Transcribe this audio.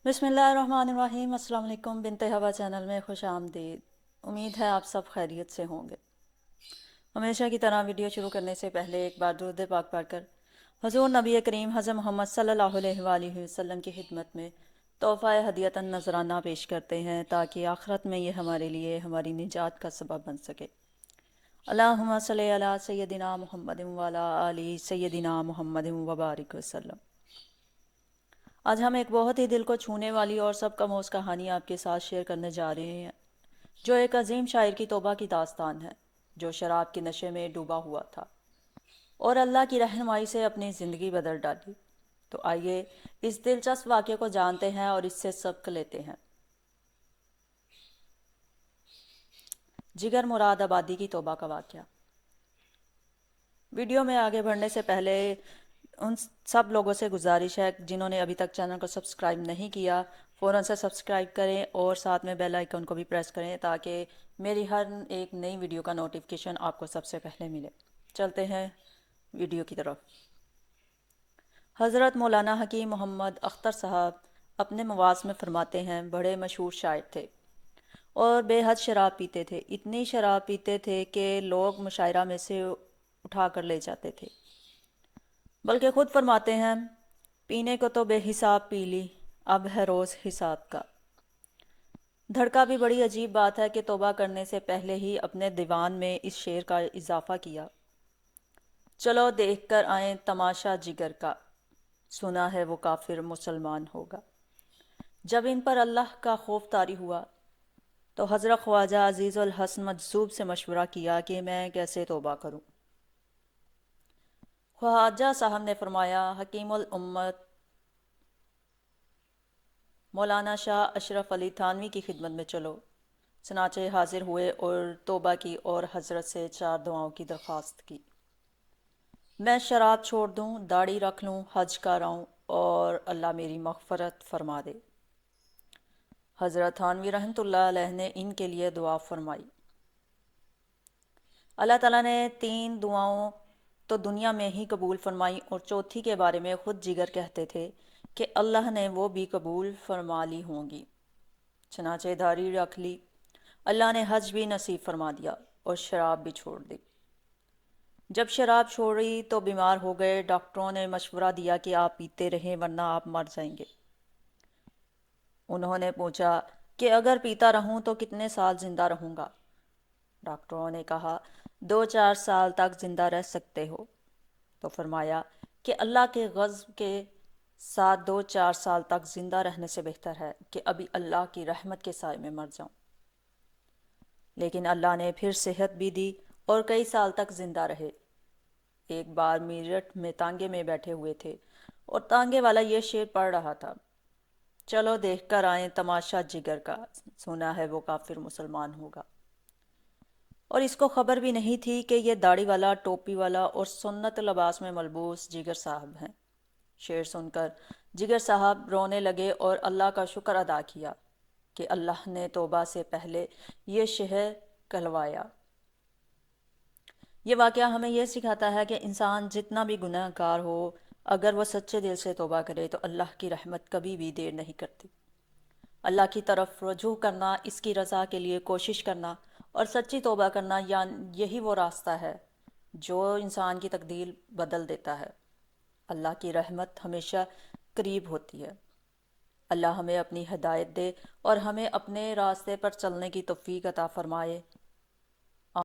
बिस्मिल्लाहिर्रहमानिर्रहीम। अस्सलाम वालेकुम। बिनते हवा चैनल में खुश आमदीद। उम्मीद है आप सब खैरियत से होंगे। हमेशा की तरह वीडियो शुरू करने से पहले एक बार दुरूद पाक पढ़कर हुज़ूर नबी करीम हज़रत मोहम्मद सल्लल्लाहु अलैहि वसल्लम की खिदमत में तोहफ़ा हदियतन नजराना पेश करते हैं ताकि आखिरत में ये हमारे लिए हमारी निजात का सबब बन सके। अल्लाहुम्मा सल्ली अला सय्यदिना मुहम्मदिन व अला आलि सय्यदिना मुहम्मदिन व बारिक वसल्लम। आज हम एक बहुत ही दिल को छूने वाली और सब कमोस कहानी आपके साथ शेयर करने जा रहे हैं, जो एक अजीम शायर की तौबा की दास्तान है, जो शराब के नशे में डूबा हुआ था और अल्लाह की रहनुमाई से अपनी ज़िंदगी बदल डाली। तो आइए इस दिलचस्प वाक़े को जानते हैं और इससे सबक लेते हैं। जिगर मुराद आबादी की तौबा का वाक़या। वीडियो में आगे बढ़ने से पहले उन सब लोगों से गुजारिश है जिन्होंने अभी तक चैनल को सब्सक्राइब नहीं किया, फ़ौरन से सब्सक्राइब करें और साथ में बेल आइकन को भी प्रेस करें ताकि मेरी हर एक नई वीडियो का नोटिफिकेशन आपको सबसे पहले मिले। चलते हैं वीडियो की तरफ। हज़रत मौलाना हकीम मोहम्मद अख्तर साहब अपने मवाज़ में फ़रमाते हैं, बड़े मशहूर शायर थे और बेहद शराब पीते थे। इतनी शराब पीते थे कि लोग मुशायरा में से उठा कर ले जाते थे, बल्कि खुद फरमाते हैं, पीने को तो बेहिसाब पी ली, अब है रोज़ हिसाब का। धड़का भी बड़ी अजीब बात है कि तौबा करने से पहले ही अपने दीवान में इस शेर का इजाफा किया। चलो देख कर आए तमाशा जिगर का, सुना है वो काफिर मुसलमान होगा। जब इन पर अल्लाह का खौफ तारी हुआ तो हज़रत ख्वाजा अजीज़ उल हसन मजसूब से मशवरा किया कि मैं कैसे तौबा करूं। ख्वाजा साहब ने फरमाया, हकीमुल उम्मत मौलाना शाह अशरफ अली थानवी की खिदमत में चलो। चनाचे हाजिर हुए और तौबा की और हजरत से 4 दुआओं की दरख्वास्त की। मैं शराब छोड़ दूं, दाढ़ी रख लूं, हज कर आऊं और अल्लाह मेरी मग़फ़रत फरमा दे। हज़रत थानवी रहमतुल्लाह अलैह ने इनके लिए दुआ फरमाई। अल्लाह ताला ने 3 दुआओं तो दुनिया में ही कबूल फरमाई और चौथी के बारे में ख़ुद जिगर कहते थे कि अल्लाह ने वो भी कबूल फरमा ली होंगी। चनाचे दाढ़ी रख ली, अल्लाह ने हज भी नसीब फरमा दिया और शराब भी छोड़ दी। जब शराब छोड़ी तो बीमार हो गए। डॉक्टरों ने मशवरा दिया कि आप पीते रहें वरना आप मर जाएंगे। उन्होंने पूछा कि अगर पीता रहूं तो कितने साल जिंदा रहूंगा। डॉक्टरों ने कहा 2-4 साल तक जिंदा रह सकते हो। तो फरमाया कि अल्लाह के गज़ब के साथ 2-4 साल तक जिंदा रहने से बेहतर है कि अभी अल्लाह की रहमत के साए में मर जाऊं। लेकिन अल्लाह ने फिर सेहत भी दी और कई साल तक जिंदा रहे। एक बार मेरठ में तांगे में बैठे हुए थे और तांगे वाला ये शेर पढ़ रहा था, चलो देख कर आए तमाशा जिगर का, सुना है वो काफिर मुसलमान होगा। और इसको खबर भी नहीं थी कि ये दाढ़ी वाला, टोपी वाला और सुन्नत लिबास में मलबूस जिगर साहब हैं। शेर सुनकर जिगर साहब रोने लगे और अल्लाह का शुक्र अदा किया कि अल्लाह ने तौबा से पहले ये शहर कहलवाया। ये वाक़या हमें यह सिखाता है कि इंसान जितना भी गुनहगार हो, अगर वह सच्चे दिल से तौबा करे तो अल्लाह की रहमत कभी भी देर नहीं करती। अल्लाह की तरफ रुजू करना, इसकी रज़ा के लिए कोशिश करना और सच्ची तौबा करना, यही वो रास्ता है जो इंसान की तकदीर बदल देता है। अल्लाह की रहमत हमेशा करीब होती है। अल्लाह हमें अपनी हिदायत दे और हमें अपने रास्ते पर चलने की तौफीक अता फरमाए।